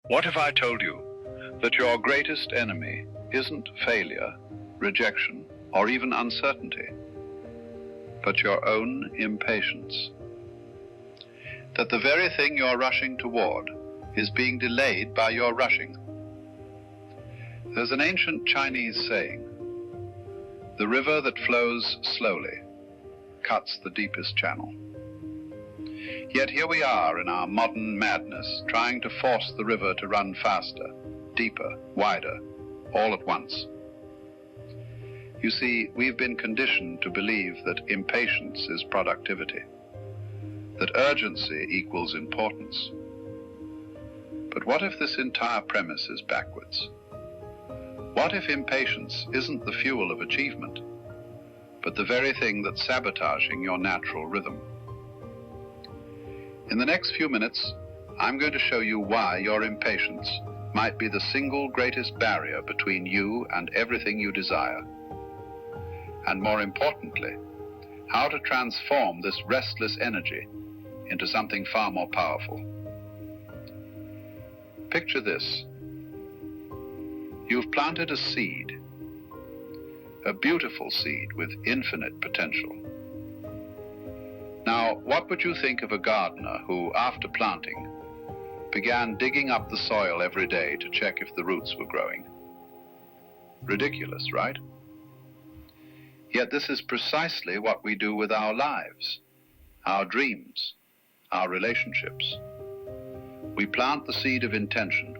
What if I told you that your greatest enemy isn't failure, rejection, or even uncertainty, but your own impatience? That the very thing you're rushing toward is being delayed by your rushing. There's an ancient Chinese saying, "The river that flows slowly cuts the deepest channel." Yet here we are in our modern madness, trying to force the river to run faster, deeper, wider, all at once. You see, we've been conditioned to believe that impatience is productivity, that urgency equals importance. But what if this entire premise is backwards? What if impatience isn't the fuel of achievement, but the very thing that's sabotaging your natural rhythm? In the next few minutes, I'm going to show you why your impatience might be the single greatest barrier between you and everything you desire. And more importantly, how to transform this restless energy into something far more powerful. Picture this. You've planted a seed, a beautiful seed with infinite potential. Now, what would you think of a gardener who, after planting, began digging up the soil every day to check if the roots were growing? Ridiculous, right? Yet this is precisely what we do with our lives, our dreams, our relationships. We plant the seed of intention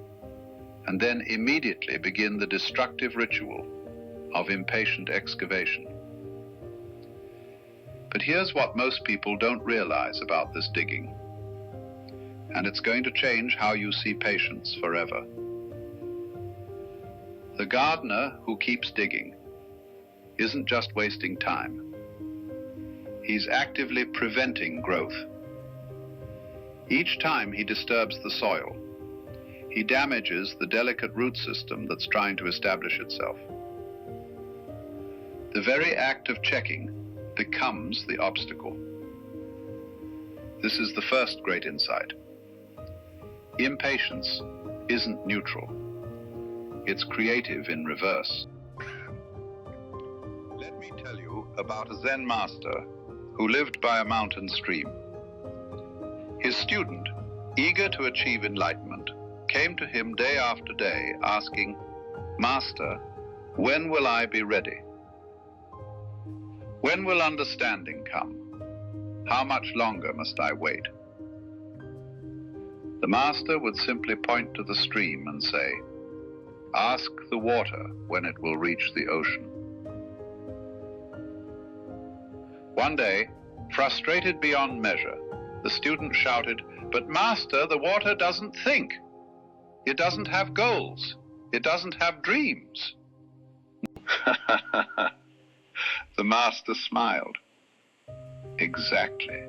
and then immediately begin the destructive ritual of impatient excavation. But here's what most people don't realize about this digging, and it's going to change how you see patience forever. The gardener who keeps digging isn't just wasting time. He's actively preventing growth. Each time he disturbs the soil, he damages the delicate root system that's trying to establish itself. The very act of checking becomes the obstacle. This is the first great insight. Impatience isn't neutral. It's creative in reverse. Let me tell you about a Zen master who lived by a mountain stream. His student, eager to achieve enlightenment, came to him day after day asking, "Master, when will I be ready? When will understanding come? How much longer must I wait?" The master would simply point to the stream and say, "Ask the water when it will reach the ocean." One day, frustrated beyond measure, the student shouted, "But master, the water doesn't think. It doesn't have goals. It doesn't have dreams." The master smiled. Exactly.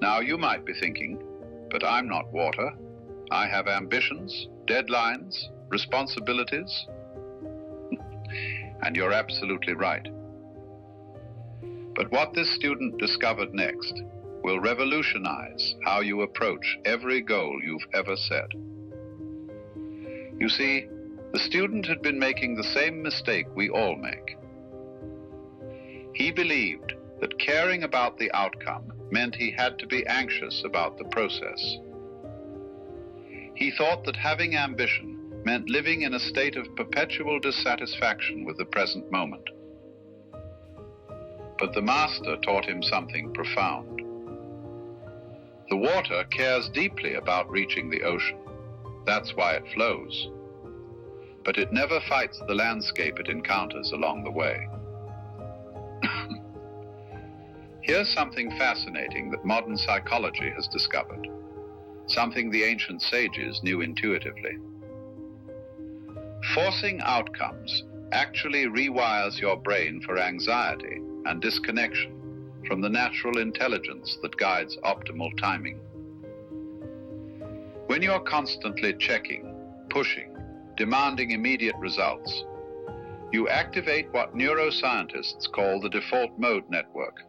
Now you might be thinking, "But I'm not water. I have ambitions, deadlines, responsibilities." And you're absolutely right. But what this student discovered next will revolutionize how you approach every goal you've ever set. You see, the student had been making the same mistake we all make. He believed that caring about the outcome meant he had to be anxious about the process. He thought that having ambition meant living in a state of perpetual dissatisfaction with the present moment. But the master taught him something profound. The water cares deeply about reaching the ocean. That's why it flows. But it never fights the landscape it encounters along the way. Here's something fascinating that modern psychology has discovered, something the ancient sages knew intuitively. Forcing outcomes actually rewires your brain for anxiety and disconnection from the natural intelligence that guides optimal timing. When you're constantly checking, pushing, demanding immediate results, you activate what neuroscientists call the default mode network,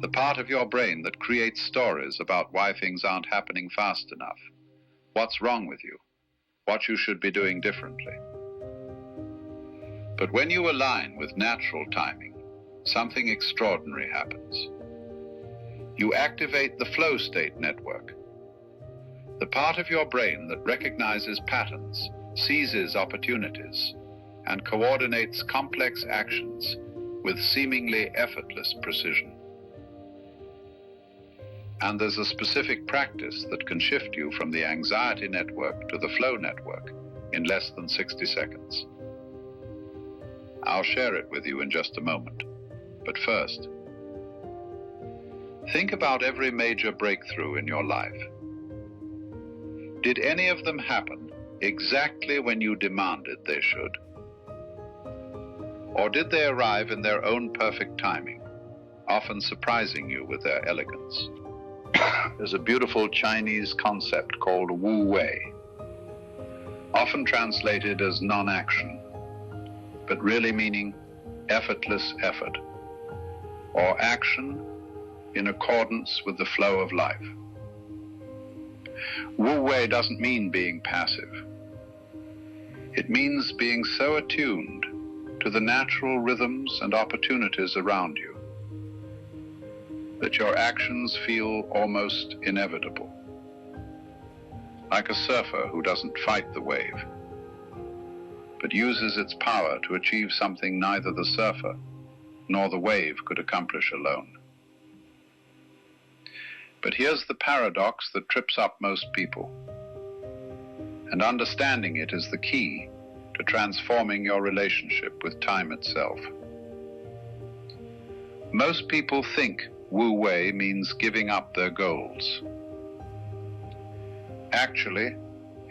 the The part of your brain that creates stories about why things aren't happening fast enough, what's wrong with you, what you should be doing differently. But when you align with natural timing, something extraordinary happens. You activate the flow state network, the part of your brain that recognizes patterns, seizes opportunities, and coordinates complex actions with seemingly effortless precision. And there's a specific practice that can shift you from the anxiety network to the flow network in less than 60 seconds. I'll share it with you in just a moment. But first, think about every major breakthrough in your life. Did any of them happen exactly when you demanded they should? Or did they arrive in their own perfect timing, often surprising you with their elegance? There's a beautiful Chinese concept called Wu Wei, often translated as non-action, but really meaning effortless effort, or action in accordance with the flow of life. Wu Wei doesn't mean being passive. It means being so attuned to the natural rhythms and opportunities around you that your actions feel almost inevitable. Like a surfer who doesn't fight the wave, but uses its power to achieve something neither the surfer nor the wave could accomplish alone. But here's the paradox that trips up most people, and understanding it is the key to transforming your relationship with time itself. Most people think Wu Wei means giving up their goals. Actually,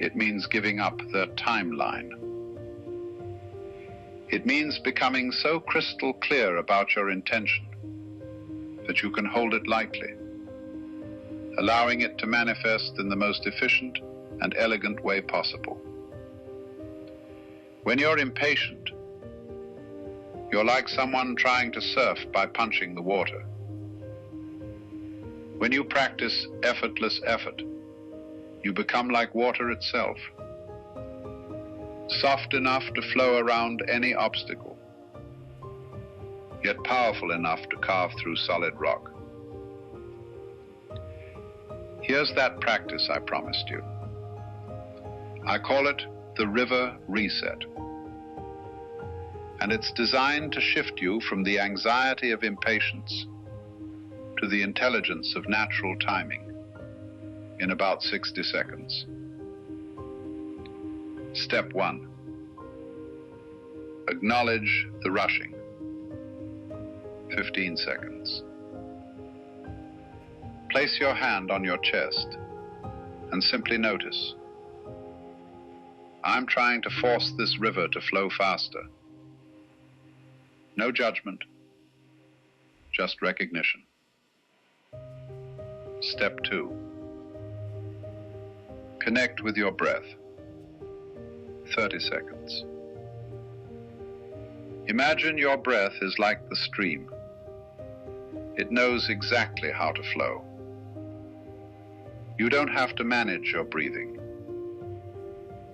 it means giving up their timeline. It means becoming so crystal clear about your intention that you can hold it lightly, allowing it to manifest in the most efficient and elegant way possible. When you're impatient, you're like someone trying to surf by punching the water. When you practice effortless effort, you become like water itself, soft enough to flow around any obstacle, yet powerful enough to carve through solid rock. Here's that practice I promised you. I call it the river reset. And it's designed to shift you from the anxiety of impatience to the intelligence of natural timing in about 60 seconds. Step 1. Acknowledge the rushing. 15 seconds. Place your hand on your chest and simply notice. I'm trying to force this river to flow faster. No judgment, just recognition. Step 2. Connect with your breath. 30 seconds. Imagine your breath is like the stream. It knows exactly how to flow. You don't have to manage your breathing.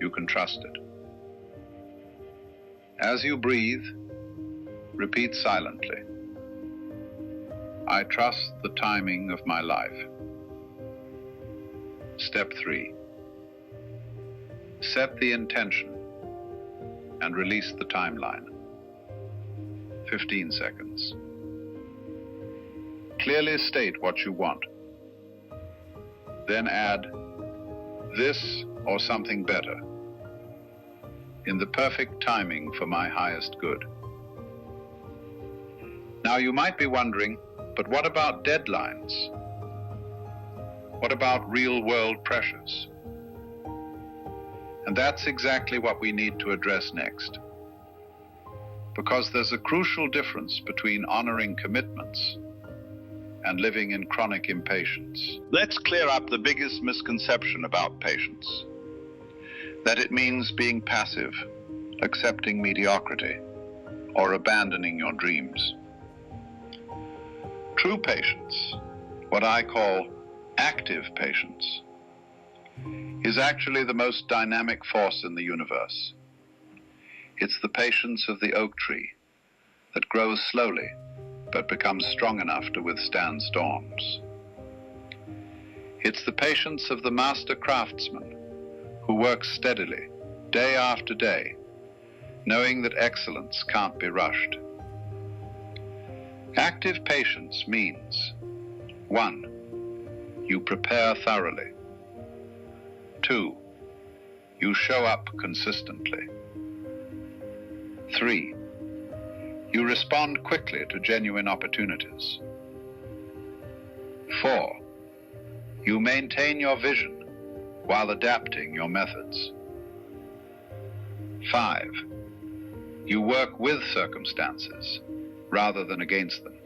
You can trust it. As you breathe, repeat silently. I trust the timing of my life. Step 3. Set the intention and release the timeline. 15 seconds. Clearly state what you want. Then add this or something better, in the perfect timing for my highest good. Now you might be wondering, but what about deadlines? What about real-world pressures? And that's exactly what we need to address next. Because there's a crucial difference between honoring commitments and living in chronic impatience. Let's clear up the biggest misconception about patience. That it means being passive, accepting mediocrity, or abandoning your dreams. True patience, what I call active patience, is actually the most dynamic force in the universe. It's the patience of the oak tree that grows slowly but becomes strong enough to withstand storms. It's the patience of the master craftsman who works steadily, day after day, knowing that excellence can't be rushed. Active patience means, 1. You prepare thoroughly. 2. You show up consistently. 3. You respond quickly to genuine opportunities. 4. You maintain your vision while adapting your methods. 5. You work with circumstances rather than against them.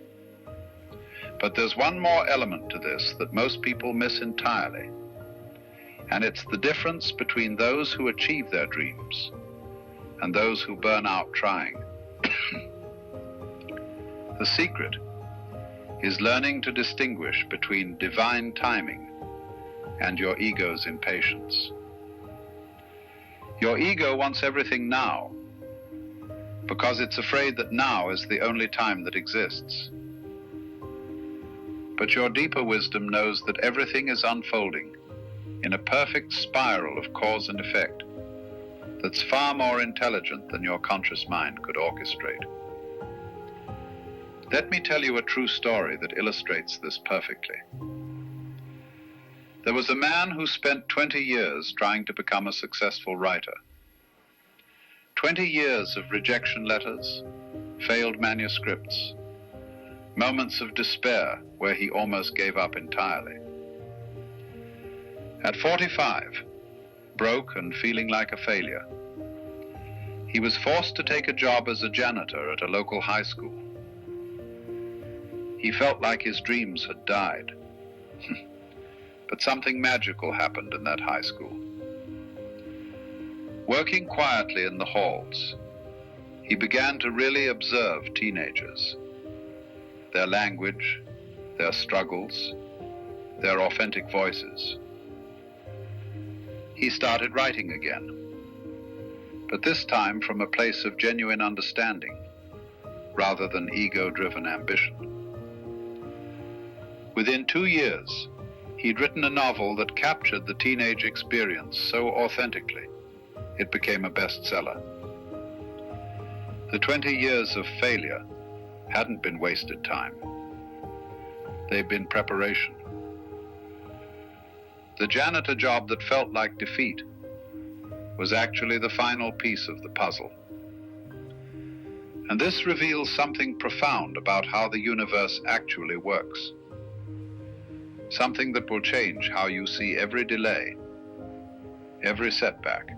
But there's one more element to this that most people miss entirely, and it's the difference between those who achieve their dreams and those who burn out trying. The secret is learning to distinguish between divine timing and your ego's impatience. Your ego wants everything now because it's afraid that now is the only time that exists. But your deeper wisdom knows that everything is unfolding in a perfect spiral of cause and effect that's far more intelligent than your conscious mind could orchestrate. Let me tell you a true story that illustrates this perfectly. There was a man who spent 20 years trying to become a successful writer. 20 years of rejection letters, failed manuscripts, moments of despair where he almost gave up entirely. At 45, broke and feeling like a failure, he was forced to take a job as a janitor at a local high school. He felt like his dreams had died. But something magical happened in that high school. Working quietly in the halls, he began to really observe teenagers, their language, their struggles, their authentic voices. He started writing again, but this time from a place of genuine understanding, rather than ego-driven ambition. Within 2 years, he'd written a novel that captured the teenage experience so authentically, it became a bestseller. The 20 years of failure hadn't been wasted time. They'd been preparation. The janitor job that felt like defeat was actually the final piece of the puzzle. And this reveals something profound about how the universe actually works. Something that will change how you see every delay, every setback,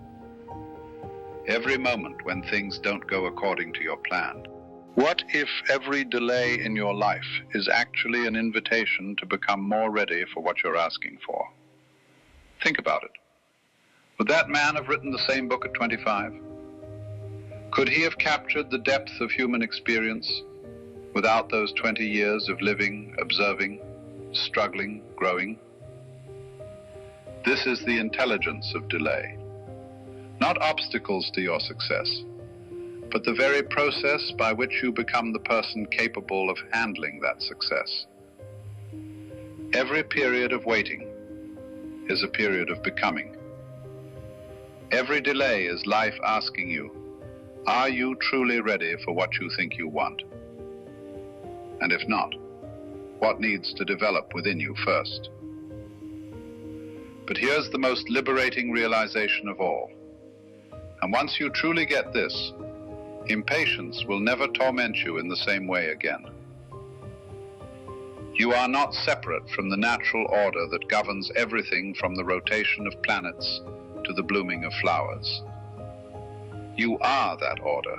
every moment when things don't go according to your plan. What if every delay in your life is actually an invitation to become more ready for what you're asking for? Think about it. Would that man have written the same book at 25? Could he have captured the depth of human experience without those 20 years of living, observing, struggling, growing? This is the intelligence of delay. Not obstacles to your success, but the very process by which you become the person capable of handling that success. Every period of waiting is a period of becoming. Every delay is life asking you, are you truly ready for what you think you want? And if not, what needs to develop within you first? But here's the most liberating realization of all. And once you truly get this, impatience will never torment you in the same way again. You are not separate from the natural order that governs everything from the rotation of planets to the blooming of flowers. You are that order,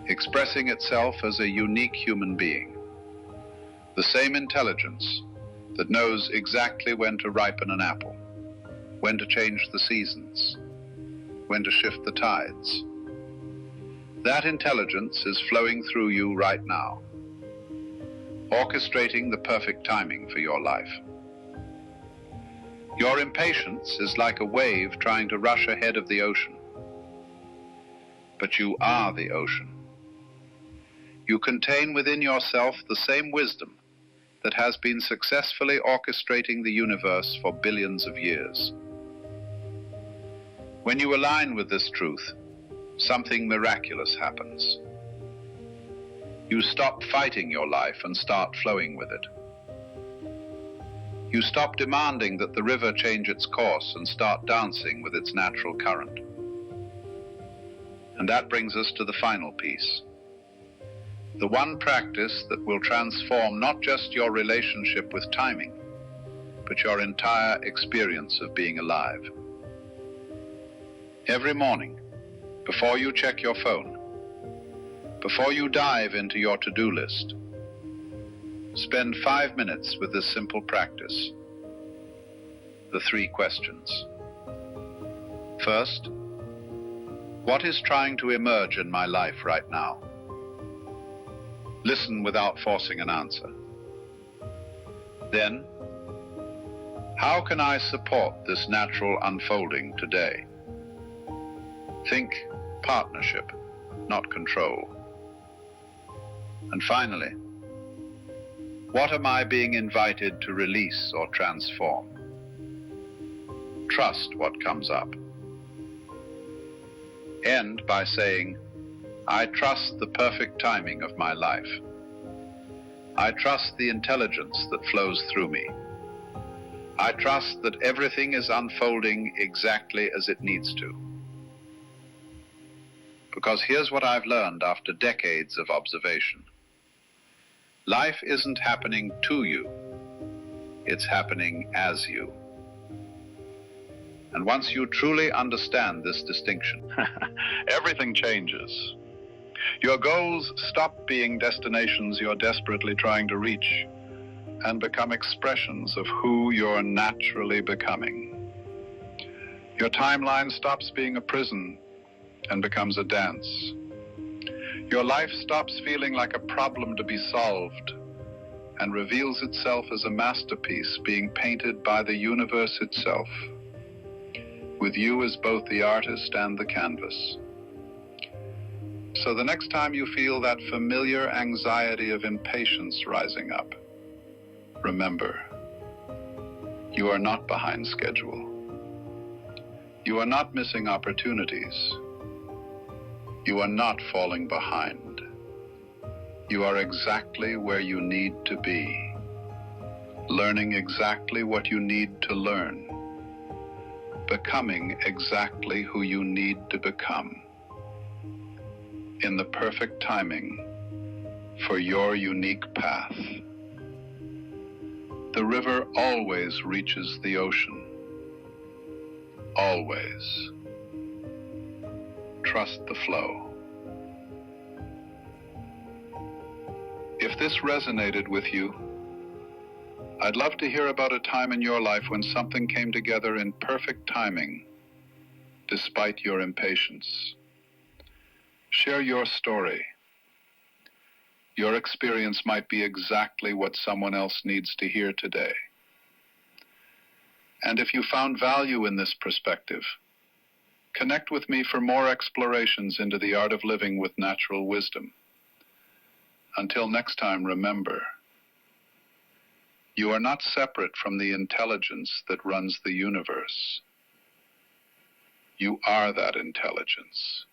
expressing itself as a unique human being. The same intelligence that knows exactly when to ripen an apple, when to change the seasons, when to shift the tides. That intelligence is flowing through you right now. orchestrating the perfect timing for your life. Your impatience is like a wave trying to rush ahead of the ocean. But you are the ocean. You contain within yourself the same wisdom that has been successfully orchestrating the universe for billions of years. When you align with this truth, something miraculous happens. You stop fighting your life and start flowing with it. You stop demanding that the river change its course and start dancing with its natural current. And that brings us to the final piece. The one practice that will transform not just your relationship with timing, but your entire experience of being alive. Every morning, before you check your phone, before you dive into your to-do list, spend 5 minutes with this simple practice. The 3 questions. First, what is trying to emerge in my life right now? Listen without forcing an answer. Then, how can I support this natural unfolding today? Think partnership, not control. And finally, what am I being invited to release or transform? Trust what comes up. End by saying, I trust the perfect timing of my life. I trust the intelligence that flows through me. I trust that everything is unfolding exactly as it needs to. Because here's what I've learned after decades of observation. Life isn't happening to you, it's happening as you. And once you truly understand this distinction, everything changes. Your goals stop being destinations you're desperately trying to reach and become expressions of who you're naturally becoming. Your timeline stops being a prison and becomes a dance. Your life stops feeling like a problem to be solved and reveals itself as a masterpiece being painted by the universe itself, with you as both the artist and the canvas. So the next time you feel that familiar anxiety of impatience rising up, remember, you are not behind schedule. You are not missing opportunities. You are not falling behind. You are exactly where you need to be, learning exactly what you need to learn, becoming exactly who you need to become, in the perfect timing for your unique path. The river always reaches the ocean. Always. Trust the flow. If this resonated with you, I'd love to hear about a time in your life when something came together in perfect timing, despite your impatience. Share your story. Your experience might be exactly what someone else needs to hear today. And if you found value in this perspective, connect with me for more explorations into the art of living with natural wisdom. Until next time, remember, you are not separate from the intelligence that runs the universe. You are that intelligence,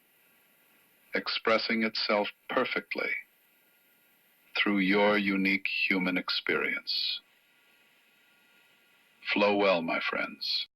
expressing itself perfectly through your unique human experience. Flow well, my friends.